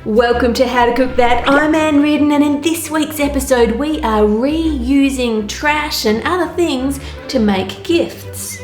Welcome to How to Cook That. I'm Ann Reardon, and in this week's episode we are reusing trash and other things to make gifts.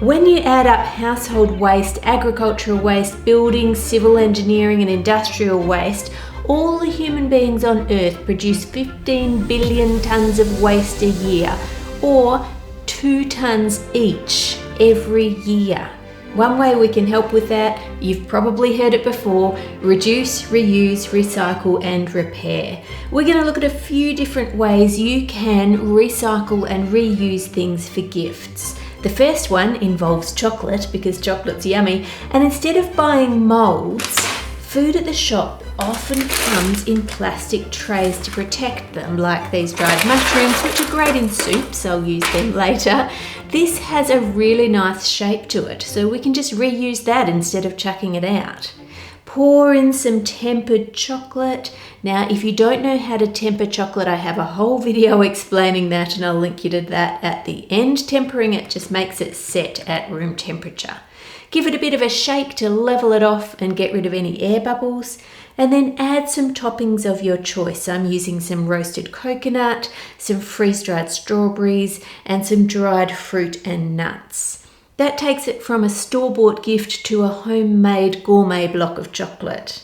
When you add up household waste, agricultural waste, building, civil engineering and industrial waste, all the human beings on Earth produce 15 billion tonnes of waste a year, or 2 tonnes each every year. One way we can help with that, you've probably heard it before, reduce, reuse, recycle and repair. We're going to look at a few different ways you can recycle and reuse things for gifts. The first one involves chocolate, because chocolate's yummy, and instead of buying moulds, food at the shop often comes in plastic trays to protect them, like these dried mushrooms, which are great in soups. I'll use them later. This has a really nice shape to it, so we can just reuse that instead of chucking it out. Pour in some tempered chocolate. Now, if you don't know how to temper chocolate, I have a whole video explaining that, and I'll link you to that at the end. Tempering it just makes it set at room temperature. Give it a bit of a shake to level it off and get rid of any air bubbles. And then add some toppings of your choice. I'm using some roasted coconut, some freeze-dried strawberries, and some dried fruit and nuts. That takes it from a store-bought gift to a homemade gourmet block of chocolate.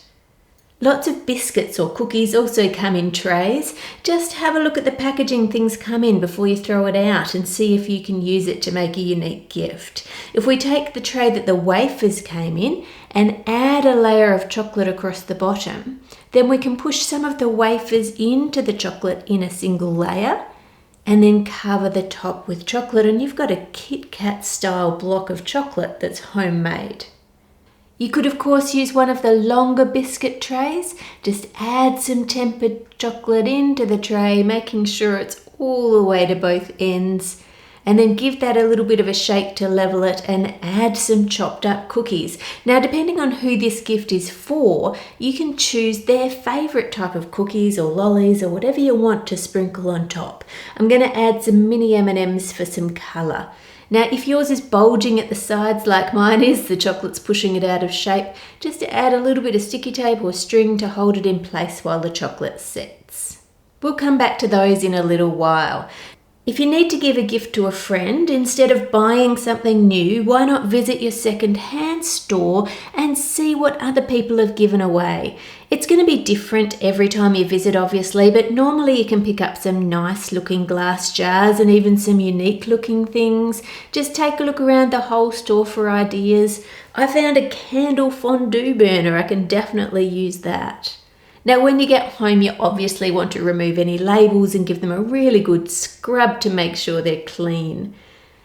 Lots of biscuits or cookies also come in trays. Just have a look at the packaging things come in before you throw it out and see if you can use it to make a unique gift. If we take the tray that the wafers came in and add a layer of chocolate across the bottom, then we can push some of the wafers into the chocolate in a single layer and then cover the top with chocolate, and you've got a Kit Kat style block of chocolate that's homemade. You could of course use one of the longer biscuit trays. Just add some tempered chocolate into the tray, making sure it's all the way to both ends, and then give that a little bit of a shake to level it and add some chopped up cookies. Now, depending on who this gift is for, you can choose their favourite type of cookies or lollies or whatever you want to sprinkle on top. I'm going to add some mini M&Ms for some colour. Now, if yours is bulging at the sides like mine is, the chocolate's pushing it out of shape, just add a little bit of sticky tape or string to hold it in place while the chocolate sets. We'll come back to those in a little while. If you need to give a gift to a friend, instead of buying something new, why not visit your second-hand store and see what other people have given away? It's going to be different every time you visit, obviously, but normally you can pick up some nice-looking glass jars and even some unique-looking things. Just take a look around the whole store for ideas. I found a candle fondue burner. I can definitely use that. Now, when you get home, you obviously want to remove any labels and give them a really good scrub to make sure they're clean.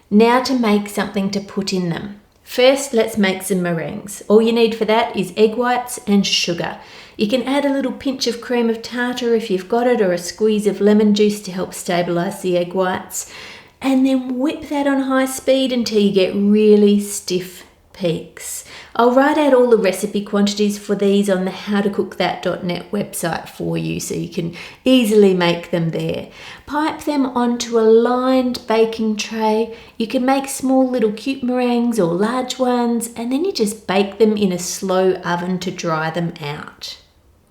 Now to make something to put in them. First, let's make some meringues. All you need for that is egg whites and sugar. You can add a little pinch of cream of tartar if you've got it, or a squeeze of lemon juice to help stabilise the egg whites. And then whip that on high speed until you get really stiff peaks. I'll write out all the recipe quantities for these on the howtocookthat.net website for you, so you can easily make them there. Pipe them onto a lined baking tray. You can make small little cute meringues or large ones, and then you just bake them in a slow oven to dry them out.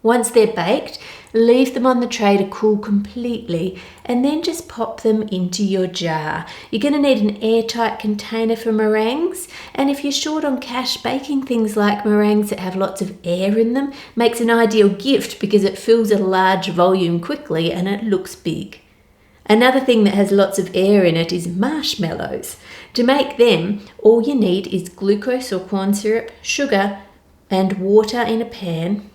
Once they're baked, leave them on the tray to cool completely, and then just pop them into your jar. You're going to need an airtight container for meringues, and if you're short on cash, baking things like meringues that have lots of air in them makes an ideal gift because it fills a large volume quickly and it looks big. Another thing that has lots of air in it is marshmallows. To make them, all you need is glucose or corn syrup, sugar, and water in a pan,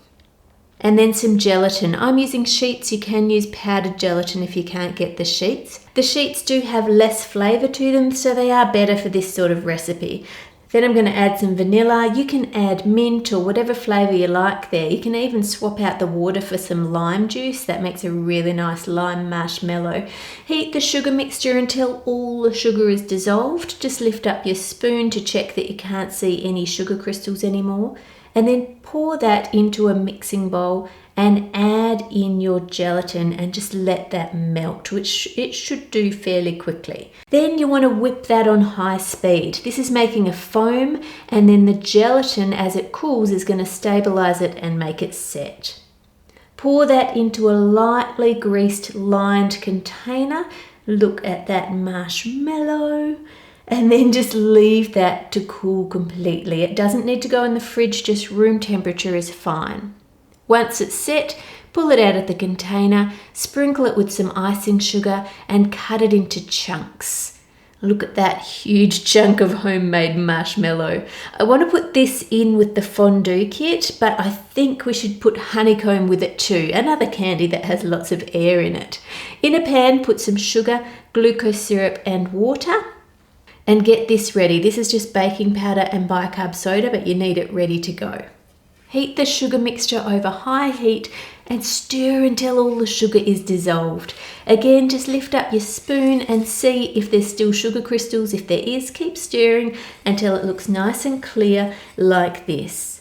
and then some gelatin. I'm using sheets. You can use powdered gelatin if you can't get the sheets. The sheets do have less flavour to them, so they are better for this sort of recipe. Then I'm going to add some vanilla. You can add mint or whatever flavour you like there. You can even swap out the water for some lime juice. That makes a really nice lime marshmallow. Heat the sugar mixture until all the sugar is dissolved. Just lift up your spoon to check that you can't see any sugar crystals anymore. And then pour that into a mixing bowl and add in your gelatin and just let that melt, which it should do fairly quickly. Then you want to whip that on high speed. This is making a foam, and then the gelatin as it cools is going to stabilize it and make it set. Pour that into a lightly greased lined container. Look at that marshmallow. And then just leave that to cool completely. It doesn't need to go in the fridge, just room temperature is fine. Once it's set, pull it out of the container, sprinkle it with some icing sugar and cut it into chunks. Look at that huge chunk of homemade marshmallow. I want to put this in with the fondue kit, but I think we should put honeycomb with it too, another candy that has lots of air in it. In a pan, put some sugar, glucose syrup and water. And get this ready. This is just baking powder and bicarb soda, but you need it ready to go. Heat the sugar mixture over high heat and stir until all the sugar is dissolved. Again, just lift up your spoon and see if there's still sugar crystals. If there is, keep stirring until it looks nice and clear like this.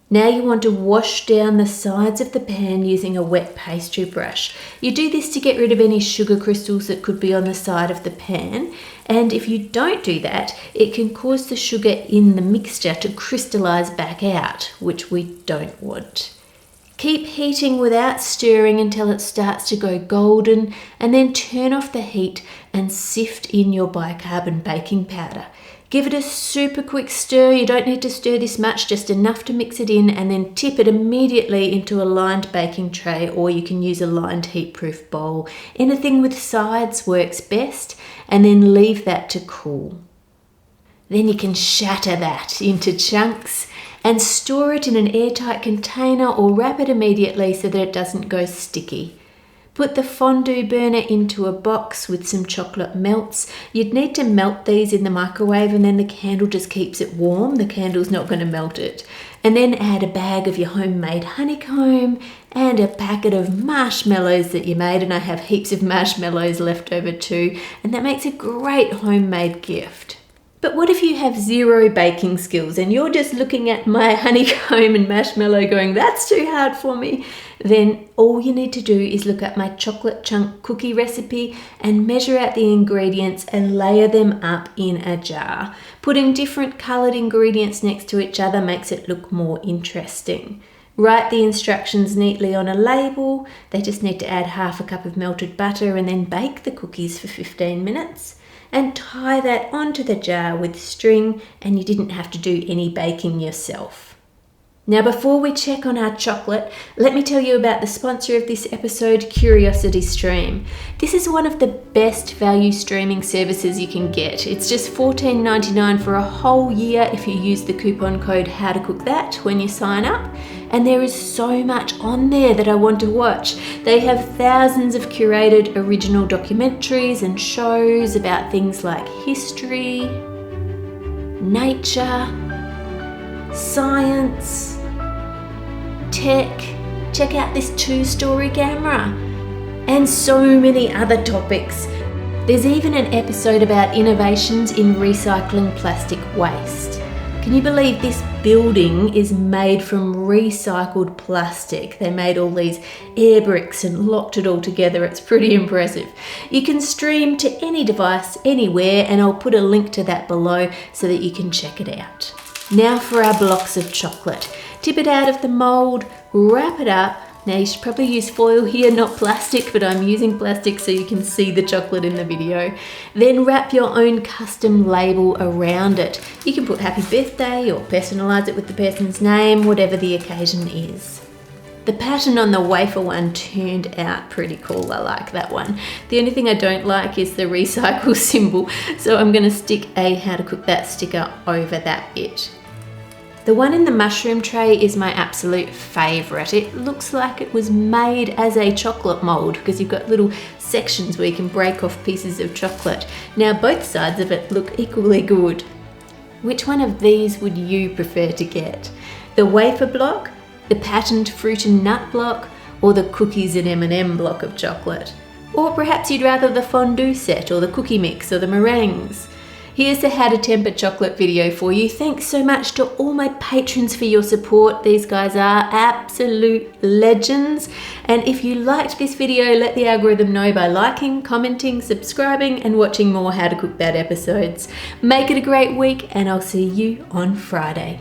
Now you want to wash down the sides of the pan using a wet pastry brush. You do this to get rid of any sugar crystals that could be on the side of the pan. And if you don't do that, it can cause the sugar in the mixture to crystallize back out, which we don't want. Keep heating without stirring until it starts to go golden, and then turn off the heat and sift in your bicarb and baking powder. Give it a super quick stir. You don't need to stir this much, just enough to mix it in, and then tip it immediately into a lined baking tray, or you can use a lined heat-proof bowl. Anything with sides works best, and then leave that to cool. Then you can shatter that into chunks and store it in an airtight container or wrap it immediately so that it doesn't go sticky. Put the fondue burner into a box with some chocolate melts. You'd need to melt these in the microwave, and then the candle just keeps it warm. The candle's not going to melt it. And then add a bag of your homemade honeycomb and a packet of marshmallows that you made, and I have heaps of marshmallows left over too, and that makes a great homemade gift. But what if you have zero baking skills and you're just looking at my honeycomb and marshmallow going, that's too hard for me? Then all you need to do is look at my chocolate chunk cookie recipe and measure out the ingredients and layer them up in a jar. Putting different coloured ingredients next to each other makes it look more interesting. Write the instructions neatly on a label. They just need to add half a cup of melted butter and then bake the cookies for 15 minutes. And tie that onto the jar with string, and you didn't have to do any baking yourself. Now, before we check on our chocolate, let me tell you about the sponsor of this episode, Curiosity Stream. This is one of the best value streaming services you can get. It's just $14.99 for a whole year if you use the coupon code HowToCookThat when you sign up. And there is so much on there that I want to watch. They have thousands of curated original documentaries and shows about things like history, nature, science, tech. Check out this 2-story camera, and so many other topics. There's even an episode about innovations in recycling plastic waste. Can you believe this building is made from recycled plastic? They made all these air bricks and locked it all together. It's pretty impressive. You can stream to any device, anywhere, and I'll put a link to that below so that you can check it out. Now for our blocks of chocolate. Tip it out of the mould, wrap it up. Now you should probably use foil here, not plastic, but I'm using plastic so you can see the chocolate in the video. Then wrap your own custom label around it. You can put happy birthday or personalise it with the person's name, whatever the occasion is. The pattern on the wafer one turned out pretty cool. I like that one. The only thing I don't like is the recycle symbol, so I'm going to stick a How to Cook That sticker over that bit. The one in the mushroom tray is my absolute favourite. It looks like it was made as a chocolate mould because you've got little sections where you can break off pieces of chocolate. Now both sides of it look equally good. Which one of these would you prefer to get? The wafer block, the patterned fruit and nut block, or the cookies and M&M block of chocolate? Or perhaps you'd rather the fondue set or the cookie mix or the meringues? Here's the How to Temper Chocolate video for you. Thanks so much to all my patrons for your support. These guys are absolute legends. And if you liked this video, let the algorithm know by liking, commenting, subscribing, and watching more How to Cook That episodes. Make it a great week, and I'll see you on Friday.